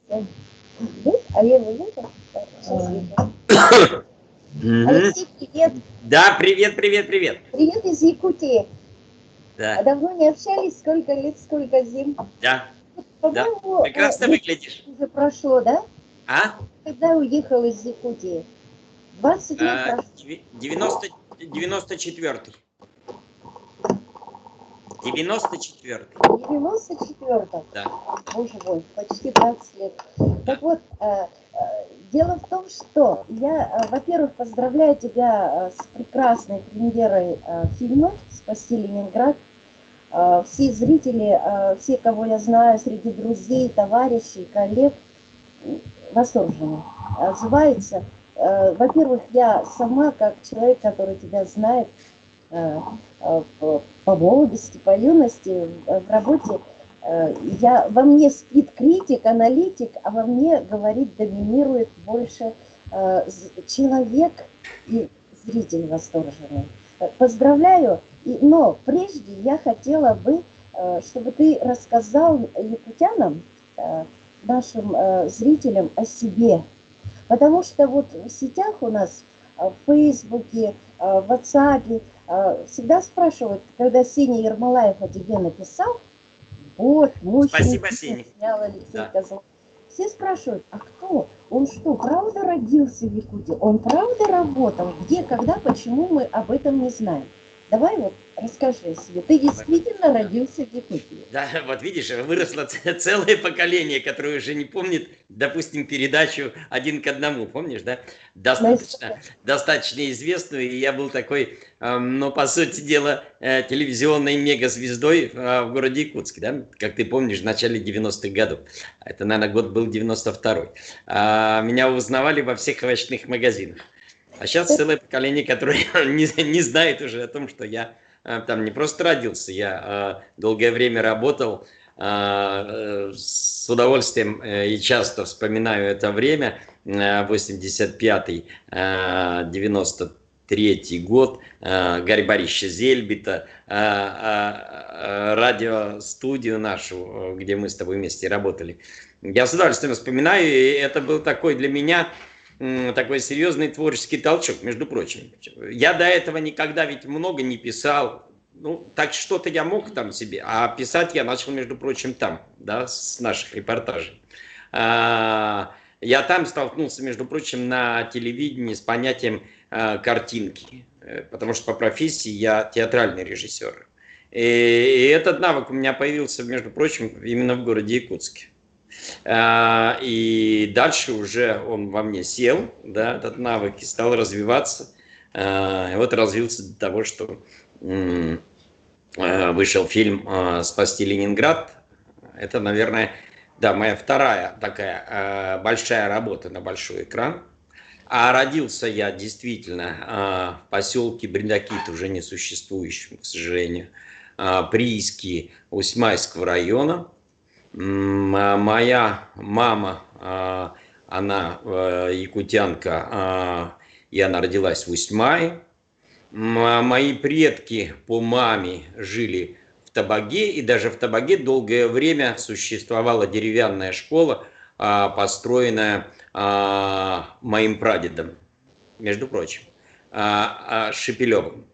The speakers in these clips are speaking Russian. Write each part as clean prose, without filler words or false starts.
Нет? А я его вижу? Сейчас вижу. Алексей, привет. Да, привет. Привет из Якутии. Да. Давно не общались? Сколько лет, сколько зим? Да. По-моему, Прекрасно выглядишь. уже прошло, да? А? Когда уехал из Якутии? 20 лет прошло. 94-й. 94-й. 94-м? Да. Боже мой, почти 20 лет. Так вот, дело в том, что я, во-первых, поздравляю тебя с прекрасной премьерой фильма «Спасти Ленинград». Все зрители, все, кого я знаю, среди друзей, товарищей, коллег, восторжены, отзываются. Во-первых, я сама, как человек, который тебя знает по молодости, по юности, в работе, во мне спит критик, аналитик, а во мне, говорит, доминирует больше человек и зритель восторженный. Поздравляю, но прежде я хотела бы, чтобы ты рассказал якутянам, нашим зрителям о себе. Потому что вот в сетях у нас, в Фейсбуке, в WhatsApp, всегда спрашивают, когда Сеня Ермолаев о тебе написал, вот, мощный Спасибо, фильм Сеня. снял Алексей Да. Козлов. Все спрашивают, а кто? Он что, правда родился в Якутии? Он правда работал? Где, когда, почему мы об этом не знаем? Давай вот расскажи о себе. Ты действительно родился в Якутии? Да, вот видишь, выросло целое поколение, которое уже не помнит, допустим, передачу «Один к одному», помнишь, да? Достаточно известную, и я был такой, ну, по сути дела, телевизионной мегазвездой в городе Якутске, да? Как ты помнишь, в начале 90-х годов. Это, наверное, год был 92-й. Меня узнавали во всех овощных магазинах. А сейчас целое поколение, которое не знает уже о том, что я там не просто родился, я долгое время работал, с удовольствием и часто вспоминаю это время, 85-й, 93-й год, Гарри Борисовича Зельбита, радиостудию нашу, где мы с тобой вместе работали. Я с удовольствием вспоминаю, и это был такой для меня такой серьезный творческий толчок, между прочим. Я до этого никогда ведь много не писал. Ну, так что-то я мог там себе, а писать я начал, между прочим, там, да, с наших репортажей. Я там столкнулся, между прочим, на телевидении с понятием картинки, потому что по профессии я театральный режиссер. И этот навык у меня появился, между прочим, именно в городе Якутске. И дальше уже он во мне сел, да, этот навык, и стал развиваться. И вот развился до того, что вышел фильм «Спасти Ленинград». Это, наверное, да, моя вторая такая большая работа на большой экран. А родился я действительно в поселке Бриндакит, уже не существующем, к сожалению, Прииски Усьмайского района. Моя мама, она якутянка, и она родилась в Усьмае. Мои предки по маме жили в Табаге, и даже в Табаге долгое время существовала деревянная школа, построенная моим прадедом, между прочим, Шепелевым.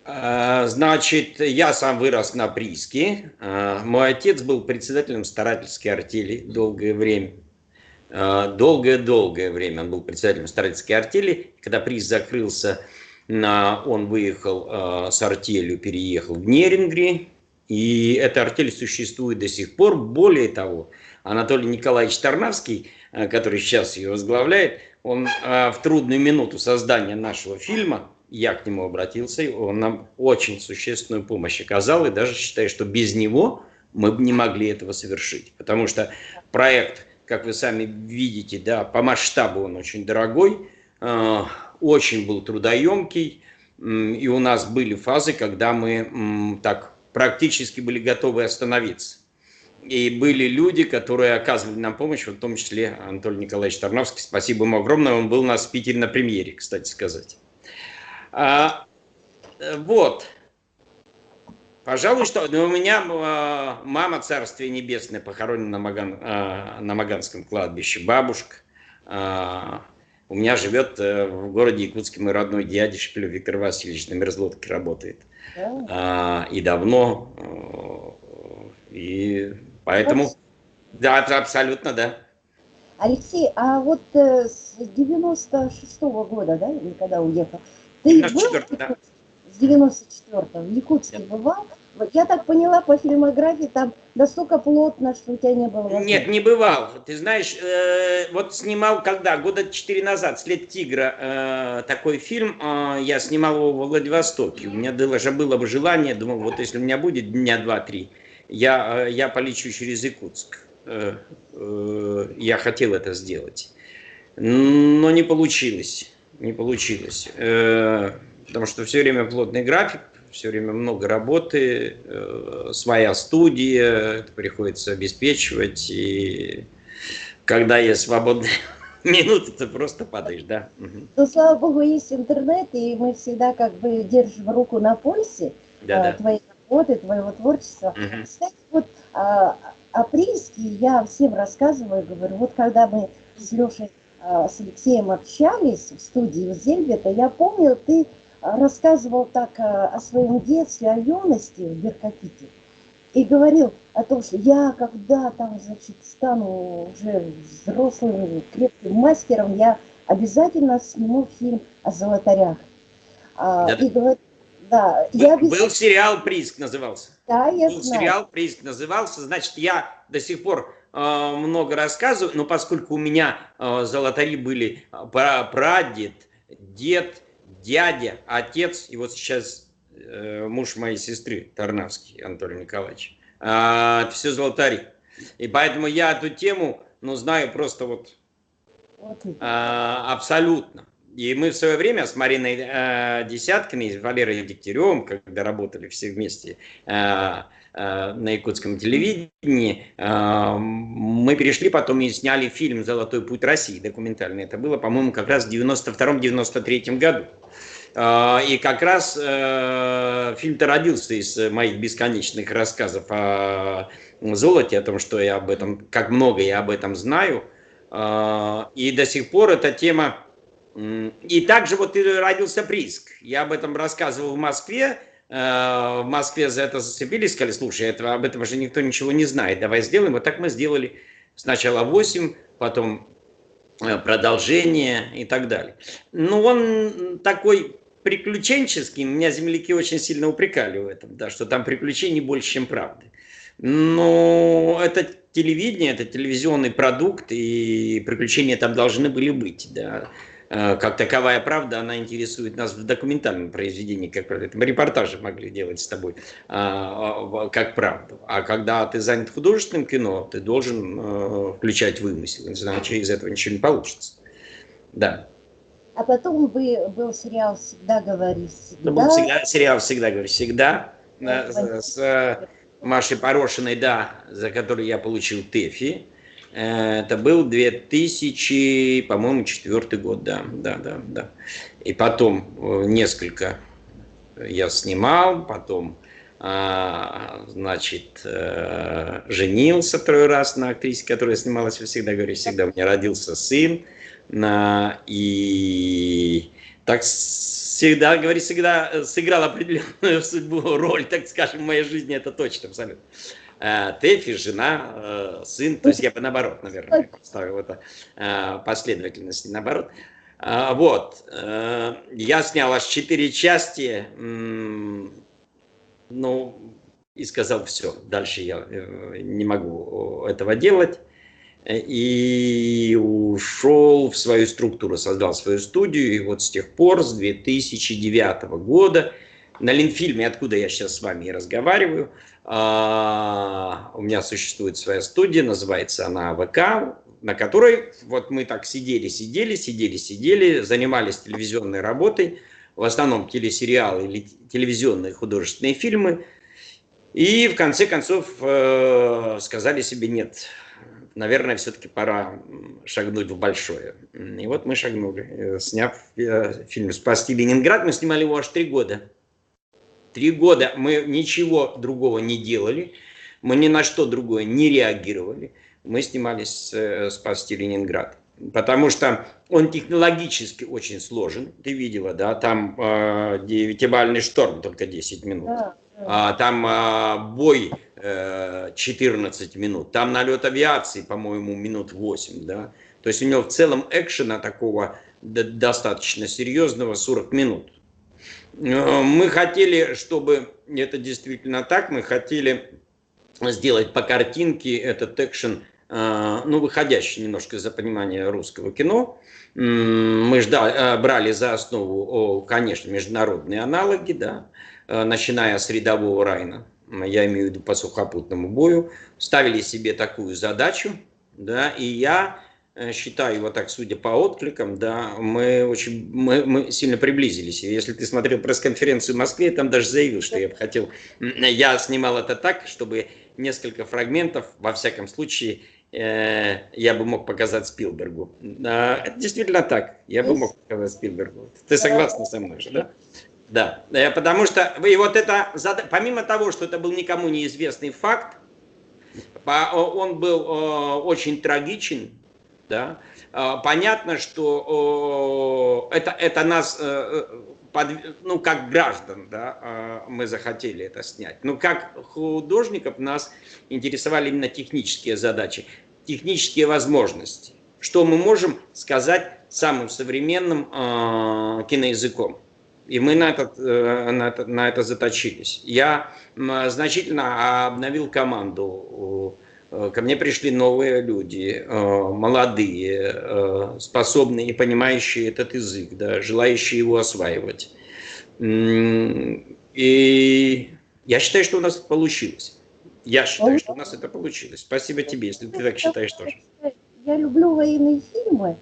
Значит, я сам вырос на Прииске. Мой отец был председателем старательской артели долгое время. Долгое-долгое время он был председателем старательской артели. Когда Прииск закрылся, он выехал с артелью, переехал в Нерингри. И эта артель существует до сих пор. Более того, Анатолий Николаевич Тарнавский, который сейчас ее возглавляет, он в трудную минуту создания нашего фильма, я к нему обратился, он нам очень существенную помощь оказал, и даже считаю, что без него мы бы не могли этого совершить. Потому что проект, как вы сами видите, да, по масштабу он очень дорогой, очень был трудоемкий, и у нас были фазы, когда мы так практически были готовы остановиться. И были люди, которые оказывали нам помощь, в том числе Анатолий Николаевич Тарновский. Спасибо ему огромное, он был у нас в Питере на премьере, кстати сказать. Вот. Пожалуй, что у меня мама, царствие небесное, похоронена на Маганском кладбище. Бабушка. У меня живет в городе Якутске мой родной дядя Шпилев Виктор Васильевич, на мерзлотке работает. Да. И давно. И поэтому, да, абсолютно, да. Алексей, а вот с 96-го года, да, или когда уехал, ты был 94-й, да. с 94-го в Якутске бывал? Вот я так поняла по фильмографии, там настолько плотно, что у тебя не было возможности. Нет, не бывал. Ты знаешь, вот снимал когда? Года 4 назад, «След тигра», такой фильм, я снимал его во Владивостоке. У меня даже было бы желание, думал, вот если у меня будет дня 2-3, я полечу через Якутск. Я хотел это сделать. Но не получилось. Не получилось. Потому что все время плотный график, все время много работы, своя студия, это приходится обеспечивать. И когда есть свободные минуты, ты просто падаешь, да. Ну, слава богу, есть интернет, и мы всегда как бы держим руку на пульсе твоей работы, твоего творчества. Кстати, вот апрельский я всем рассказываю, говорю, вот когда мы с Лешей, с Алексеем общались в студии в Зельвета, я помню, ты рассказывал так о своем детстве, о юности в Беркапите, и говорил о том, что я когда там, значит, стану уже взрослым, крепким мастером, я обязательно сниму фильм о золотарях. И говорит, да, был сериал «Прииск» назывался. Да, я был знаю. Сериал «Прииск» назывался. Значит, я до сих пор много рассказываю, но поскольку у меня золотари были прадед, дед, дядя, отец, и вот сейчас муж моей сестры, Тарнавский Анатолий Николаевич, это все золотари. И поэтому я эту тему, знаю просто вот абсолютно. И мы в свое время с Мариной Десяткиной, с Валерой Дегтяревым, когда работали все вместе на якутском телевидении, мы перешли потом и сняли фильм «Золотой путь России» документальный. Это было, по-моему, как раз в 92-93 году. И как раз фильм-то родился из моих бесконечных рассказов о золоте, о том, что я об этом, как много я об этом знаю. И до сих пор эта тема. И также вот и родился «Прииск». Я об этом рассказывал в Москве. В Москве за это зацепились, сказали, слушай, об этом же никто ничего не знает, давай сделаем. Вот так мы сделали сначала 8, потом продолжение и так далее. Но он такой приключенческий, меня земляки очень сильно упрекали в этом, да, что там приключений больше, чем правды. Но это телевидение, это телевизионный продукт, и приключения там должны были быть, да. Как таковая правда, она интересует нас в документальном произведении, как правда. Мы репортажи могли делать с тобой как правду. А когда ты занят художественным кино, ты должен включать вымысел, иначе из этого ничего не получится. Да. А потом был сериал «Всегда говори всегда». Был сериал «Всегда говори всегда» с Машей Порошиной, да, за который я получил ТЭФИ. Это был 2000, по-моему, 4-й год, да. И потом несколько я снимал, потом, значит, женился 2-й раз на актрисе, которая снималась «Всегда говори всегда». У меня родился сын, и так «Всегда говори всегда» сыграл определенную судьбу, роль, так скажем, в моей жизни, это точно, абсолютно. ТЭФИ, жена, сын, то есть я бы наоборот, наверное, поставил это последовательность наоборот. Вот, я снял аж 4 части, и сказал, все, дальше я не могу этого делать. И ушел в свою структуру, создал свою студию, и вот с тех пор, с 2009 года, на Ленфильме, откуда я сейчас с вами и разговариваю, у меня существует своя студия, называется она ВК, на которой вот мы так сидели, занимались телевизионной работой, в основном телесериалы или телевизионные художественные фильмы, и в конце концов сказали себе нет, наверное, все-таки пора шагнуть в большое. И вот мы шагнули, сняв фильм «Спасти Ленинград», мы снимали его аж 3 года. 3 года мы ничего другого не делали, мы ни на что другое не реагировали. Мы снимались «Спасти Ленинград». Потому что он технологически очень сложен. Ты видела, да? Там 9-бальный шторм, только 10 минут. Там бой 14 минут. Там налет авиации, по-моему, минут 8. Да? То есть у него в целом экшена такого достаточно серьезного 40 минут. Мы хотели, чтобы это действительно так, мы хотели сделать по картинке этот экшен, ну, выходящий немножко за понимание русского кино. Мы брали за основу, конечно, международные аналоги, да, начиная с рядового Райна, я имею в виду по сухопутному бою, ставили себе такую задачу, да, и я считаю, вот так, судя по откликам, да, мы сильно приблизились. И если ты смотрел пресс-конференцию в Москве, я там даже заявил, что я снимал это так, чтобы несколько фрагментов, во всяком случае, я бы мог показать Спилбергу. Это действительно так. Я бы мог показать Спилбергу. Ты согласна со мной же, да? Да. Потому что, и вот это, помимо того, что это был никому неизвестный факт, он был очень трагичен, да. Понятно, что это нас, ну, как граждан, да, мы захотели это снять. Но как художников нас интересовали именно технические задачи, технические возможности. Что мы можем сказать самым современным киноязыком. И мы на это заточились. Я значительно обновил команду. Ко мне пришли новые люди, молодые, способные и понимающие этот язык, да, желающие его осваивать. И я считаю, что у нас это получилось. Спасибо тебе, если ты так считаешь тоже. Я люблю военные фильмы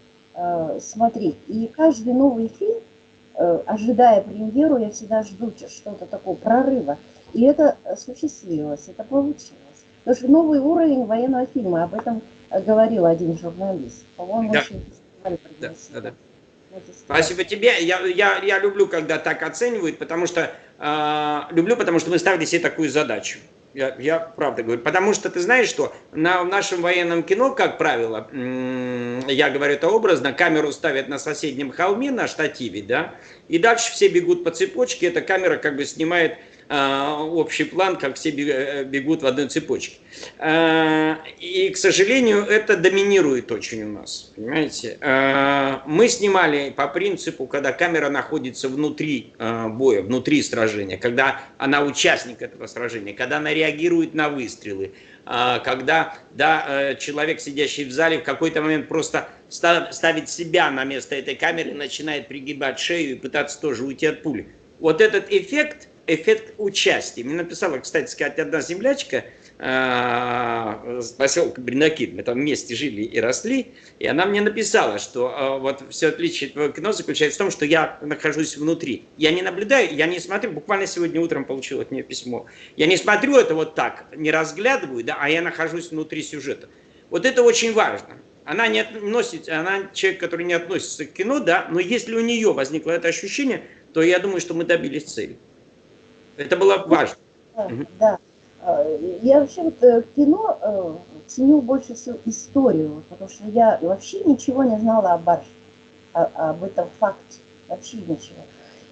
смотреть, и каждый новый фильм, ожидая премьеру, я всегда жду что-то такого прорыва. И это осуществилось, это получилось. Потому что новый уровень военного фильма, об этом говорил один журналист. По-моему, да. Спасибо тебе. Я люблю, когда так оценивают, потому что мы ставили себе такую задачу. Я правда говорю. Потому что ты знаешь, что в нашем военном кино, как правило, я говорю это образно, камеру ставят на соседнем холме, на штативе, да, и дальше все бегут по цепочке, эта камера как бы снимает общий план, как все бегут в одной цепочке. И, к сожалению, это доминирует очень у нас, понимаете. Мы снимали по принципу, когда камера находится внутри боя, внутри сражения, когда она участник этого сражения, когда она реагирует на выстрелы, когда человек, сидящий в зале, в какой-то момент просто ставит себя на место этой камеры, начинает пригибать шею и пытаться тоже уйти от пули. Вот этот эффект участия. Мне написала, кстати сказать, одна землячка с поселка Бринакит. Мы там вместе жили и росли. И она мне написала, что вот все отличие твоего кино заключается в том, что я нахожусь внутри. Я не наблюдаю, я не смотрю. Буквально сегодня утром получил от нее письмо. Я не смотрю это вот так, не разглядываю, да, а я нахожусь внутри сюжета. Вот это очень важно. Она человек, который не относится к кино, да, но если у нее возникло это ощущение, то я думаю, что мы добились цели. Это было важно. Да. Я вообще вот кино ценю больше всего историю, потому что я вообще ничего не знала о Барше, об этом факте, вообще ничего.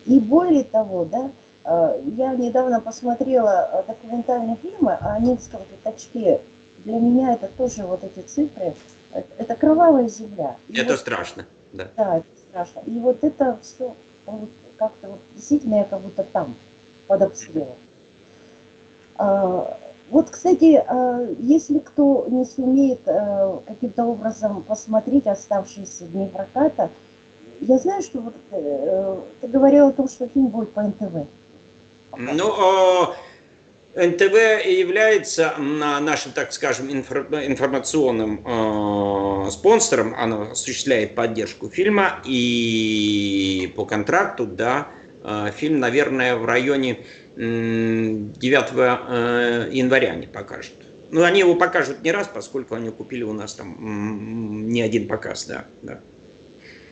И более того, да, я недавно посмотрела документальные фильмы о Невском пятачке. Для меня это тоже вот эти цифры, это кровавая земля. И это вот, страшно, да. Да, это страшно. И вот это все вот, как-то вот, действительно я как будто там, под обстрелом. Вот, кстати, если кто не сумеет каким-то образом посмотреть оставшиеся дни проката, я знаю, что вот, ты говорила о том, что фильм будет по НТВ. Ну, НТВ является нашим, так скажем, информационным спонсором, оно осуществляет поддержку фильма, и по контракту, да, фильм, наверное, в районе 9 января они покажут. Ну, они его покажут не раз, поскольку они купили у нас там не один показ, да.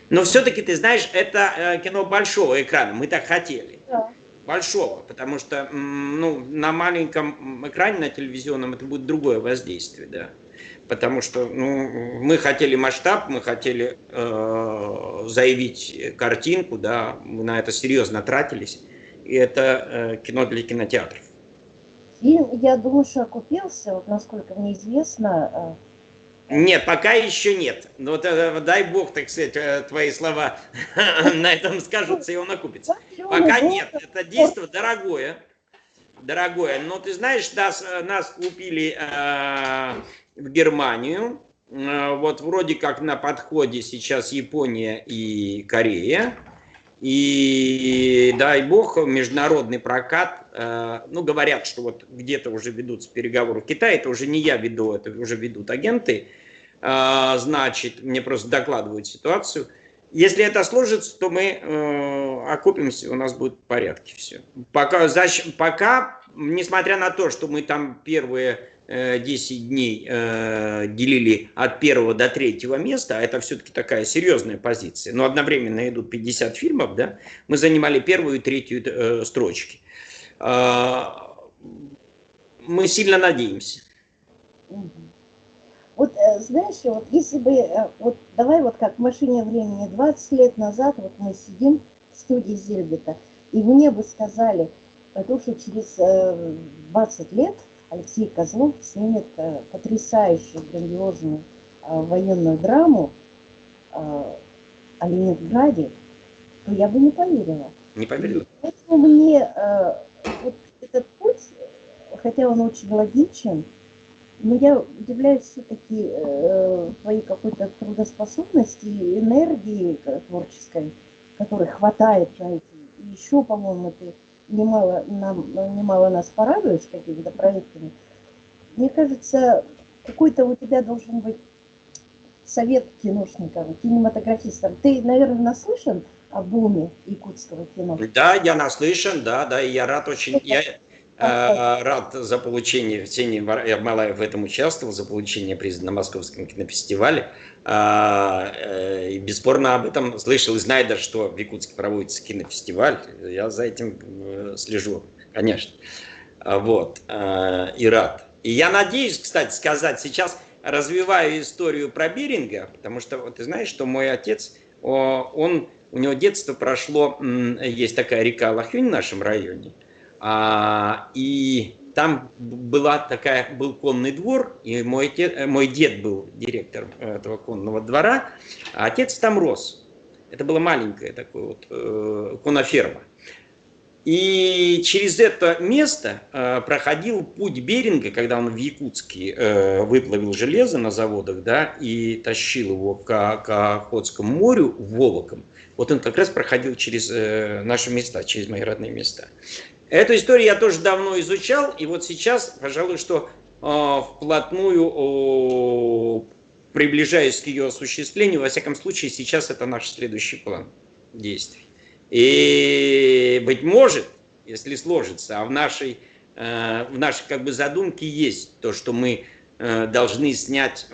Но все-таки, ты знаешь, это кино большого экрана, мы так хотели. Да. большого, потому что ну, на маленьком экране, на телевизионном, это будет другое воздействие, да. Потому что ну, мы хотели масштаб, мы хотели заявить картинку, да, мы на это серьезно тратились, и это кино для кинотеатров. Фильм, я думаю, что окупился, вот насколько мне известно. Нет, пока еще нет. Но вот, дай бог, так сказать, твои слова на этом скажутся, и он окупится. Пока нет, это действо дорогое. Дорогое. Но ты знаешь, нас купили в Германию. Вот вроде как на подходе сейчас Япония и Корея. И дай бог, международный прокат, ну, говорят, что вот где-то уже ведутся переговоры в Китае, это уже не я веду, это уже ведут агенты, значит, мне просто докладывают ситуацию. Если это сложится, то мы окупимся, у нас будет в порядке все. Пока, несмотря на то, что мы там первые 10 дней делили от первого до третьего места, а это все-таки такая серьезная позиция, но одновременно идут 50 фильмов, да, мы занимали первую и третью строчки. Мы сильно надеемся. Вот знаешь, вот если бы, вот давай вот как в «Машине времени» 20 лет назад, вот мы сидим в студии Зельбета, и мне бы сказали, что через 20 лет Алексей Козлов снимет потрясающую, грандиозную военную драму о Ленинграде, то я бы не поверила. Не поверила. Поэтому мне вот этот путь, хотя он очень логичен, но я удивляюсь все-таки твоей какой-то трудоспособности, энергии творческой, которой хватает на эти. И еще, по-моему, ты немало нас порадуешь какими-то проектами. Мне кажется, какой-то у тебя должен быть совет киношникам, кинематографистам. Ты, наверное, наслышан о буме якутского кино? Да, я наслышан, да, и я рад очень... рад за получение, Ксения Ермолаев в этом участвовал, за получение приза на Московском кинофестивале. И бесспорно об этом слышал и знаю даже, что в Якутске проводится кинофестиваль. Я за этим слежу, конечно. Вот, и рад. И я надеюсь, кстати, сказать, сейчас развиваю историю про Беринга, потому что вот, ты знаешь, что мой отец, у него детство прошло, есть такая река Лохвинь в нашем районе, и там был конный двор, и мой дед был директором этого конного двора, а отец там рос. Это была маленькая такая вот коноферма. И через это место проходил путь Беринга, когда он в Якутске выплавил железо на заводах, да, и тащил его к Охотскому морю, Волоком. Вот он как раз проходил через наши места, через мои родные места. Эту историю я тоже давно изучал, и вот сейчас, пожалуй, что вплотную приближаюсь к ее осуществлению. Во всяком случае, сейчас это наш следующий план действий. И, быть может, если сложится, а в нашей как бы задумке есть то, что мы должны снять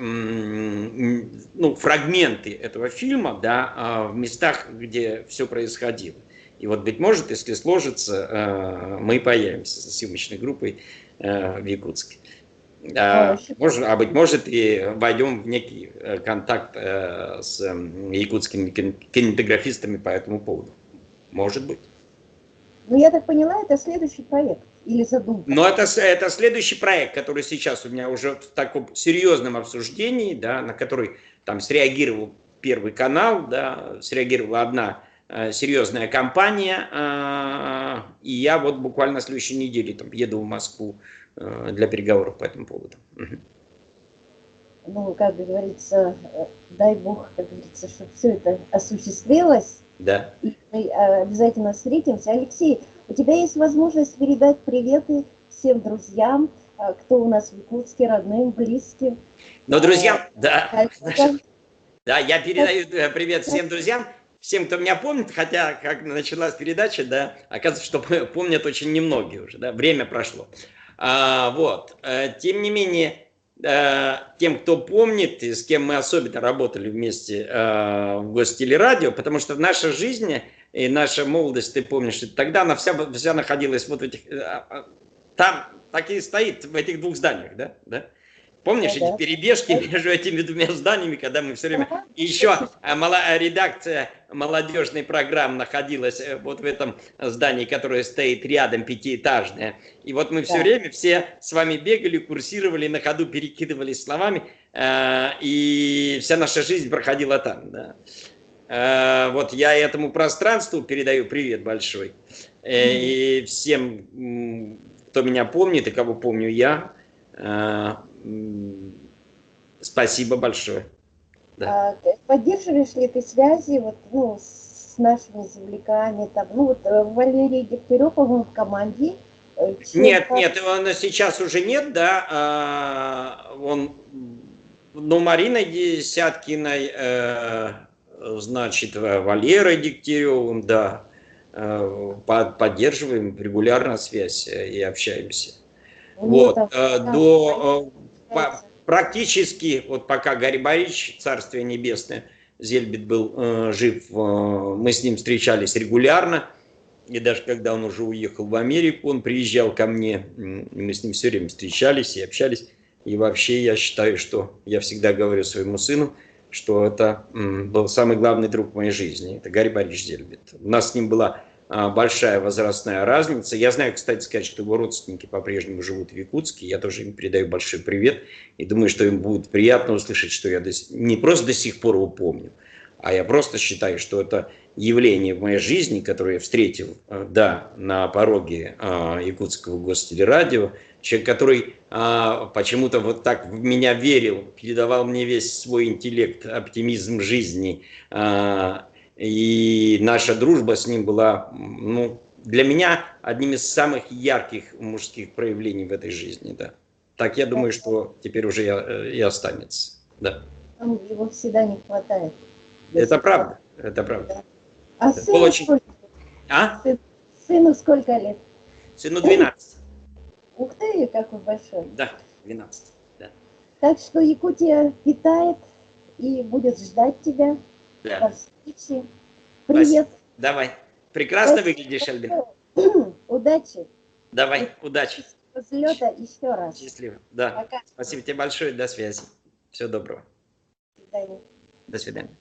фрагменты этого фильма, да, в местах, где все происходило. И вот, быть может, если сложится, мы появимся со съемочной группой в Якутске. Быть может, и войдем в некий контакт с якутскими кинематографистами по этому поводу. Может быть. Ну, я так поняла, это следующий проект или задумка? Но это следующий проект, который сейчас у меня уже в таком серьезном обсуждении, да, на который там среагировал Первый канал, да, среагировала одна серьезная компания, и я вот буквально на следующей неделе там еду в Москву для переговоров по этому поводу. Ну, как говорится, дай бог, как говорится, чтобы все это осуществилось. Да. И мы обязательно встретимся. Алексей, у тебя есть возможность передать приветы всем друзьям, кто у нас в Якутске, родным, близким. Ну, друзьям, да. Да, я передаю привет всем друзьям. Всем, кто меня помнит, хотя, как началась передача, да, оказывается, что помнят очень немногие уже, да, время прошло. Вот. Тем не менее, тем, кто помнит, и с кем мы особенно работали вместе в Гостелерадио, потому что наша жизнь и наша молодость, ты помнишь, тогда она вся находилась вот в этих... Там так и стоит, в этих двух зданиях, да? Да? Помнишь Да, эти перебежки между этими двумя зданиями, когда мы все время... И еще редакция молодежной программы находилась вот в этом здании, которое стоит рядом, пятиэтажное. И вот мы все время все с вами бегали, курсировали, на ходу перекидывались словами, и вся наша жизнь проходила там. Да. Вот я этому пространству передаю привет большой. И всем, кто меня помнит и кого помню я, спасибо большое. Да. Поддерживаешь ли ты связи вот, ну, с нашими земляками? Там, ну, вот Валерий Дегтярев, по-моему, в команде. Нет, он сейчас уже нет, да. Но Мариной Десяткиной, значит, Валерой Дегтяревым, да, поддерживаем регулярно связь и общаемся. Вот, практически, вот пока Гарри Борисович, Царствие Небесное, Зельбет был жив, мы с ним встречались регулярно, и даже когда он уже уехал в Америку, он приезжал ко мне, мы с ним все время встречались и общались, и вообще я считаю, что я всегда говорю своему сыну, что это был самый главный друг в моей жизни, это Гарри Борисович Зельбет. У нас с ним была большая возрастная разница. Я знаю, кстати сказать, что его родственники по-прежнему живут в Якутске. Я тоже им передаю большой привет. И думаю, что им будет приятно услышать, что я не просто до сих пор его помню, а я просто считаю, что это явление в моей жизни, которое я встретил, да, на пороге Якутского гостелерадио. Человек, который почему-то вот так в меня верил, передавал мне весь свой интеллект, оптимизм жизни. И наша дружба с ним была, ну, для меня одним из самых ярких мужских проявлений в этой жизни, да. Так я думаю, что теперь уже и останется, да. Его всегда не хватает. Это правда, это правда. Да. А это сыну очень... сколько? Сыну сколько лет? Сыну 12. Ух ты, какой большой. Да, 12. Да. Так что Якутия питает и будет ждать тебя. Да. До встречи. Привет. Давай. Прекрасно выглядишь, Альбина. Удачи. Давай, удачи. Взлета еще раз. Счастливо. Да. Пока. Спасибо тебе большое. До связи. Всего доброго. До свидания. До свидания.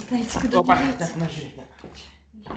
Знаете, куда Опа, так, ножи. Угу.